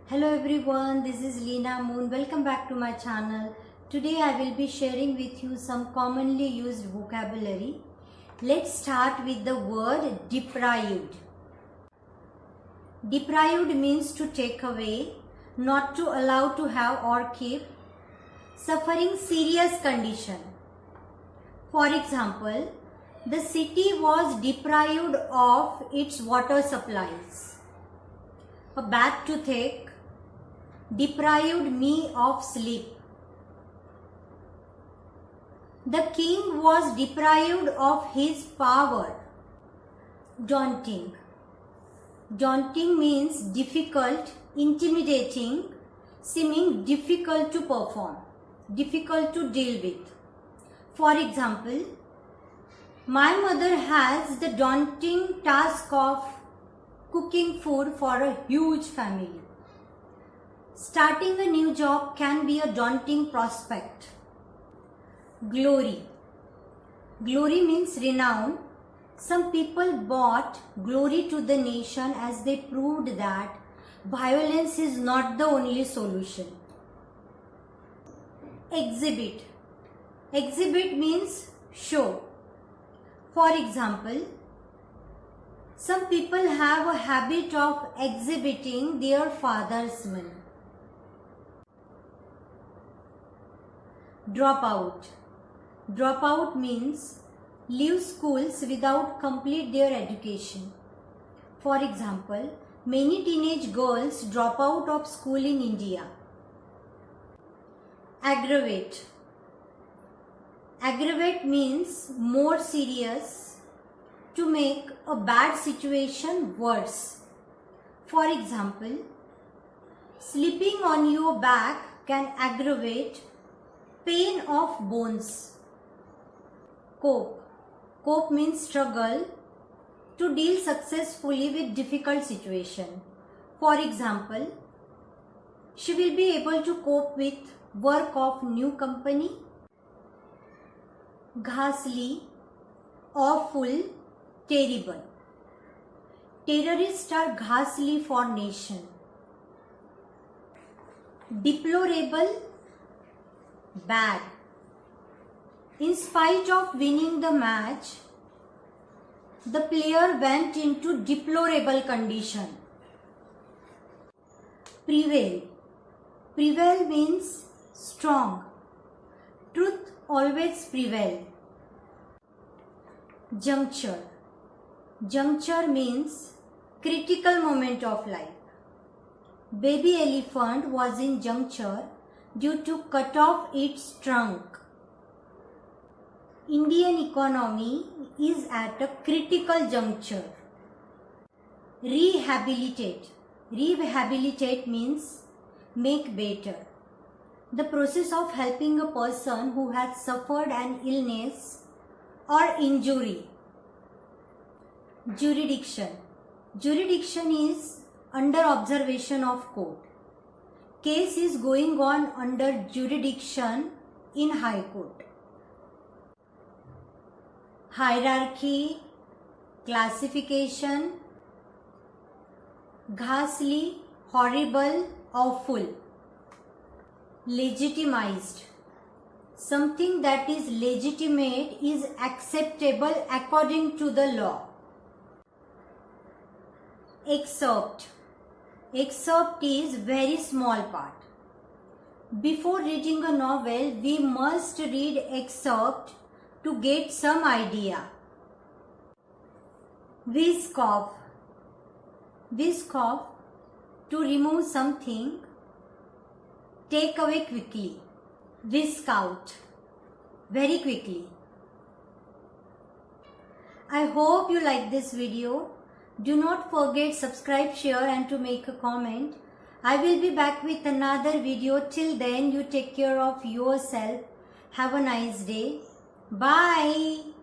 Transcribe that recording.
Hello everyone, this is Leena Moon. Welcome back to my channel. Today I will be sharing with you some commonly used vocabulary. Let's start with the word deprived. Deprived means to take away, not to allow to have or keep, suffering serious condition. For example, the city was deprived of its water supplies. A bad toothache deprived me of sleep. The king was deprived of his power. Daunting. Daunting means difficult, intimidating, seeming difficult to perform, difficult to deal with. For example, my mother has the daunting task of cooking food for a huge family. Starting a new job can be a daunting prospect. Glory. Glory means renown. Some people brought glory to the nation as they proved that violence is not the only solution. Exhibit. Exhibit means show. For example, some people have a habit of exhibiting their father's money. Dropout. Dropout means leave schools without complete their education. For example, many teenage girls drop out of school in India. Aggravate. Aggravate means more serious, to make a bad situation worse. For example, sleeping on your back can aggravate pain of bones. Cope. Cope means struggle to deal successfully with difficult situation. For example, she will be able to cope with work of new company. Ghastly, awful, terrible. Terrorists are ghastly for nation. Deplorable, bad. In spite of winning the match, the player went into deplorable condition. Prevail. Prevail means strong. Truth always prevail. Juncture. Juncture means critical moment of life. Baby elephant was in juncture due to cut off its trunk. Indian economy is at a critical juncture. Rehabilitate. Rehabilitate means make better. The process of helping a person who has suffered an illness or injury. Jurisdiction. Jurisdiction is under observation of court. Case is going on under jurisdiction in High Court. Hierarchy, classification, ghastly, horrible, awful. Legitimized. Something that is legitimate is acceptable according to the law. Excerpt. Excerpt is very small part. Before reading a novel, we must read excerpt to get some idea. Whisk off. Whisk off, to remove something, take away quickly. Whisk out, very quickly. I hope you like this video. Do not forget subscribe, share and to make a comment. I will be back with another video. Till then, you take care of yourself. Have a nice day. Bye.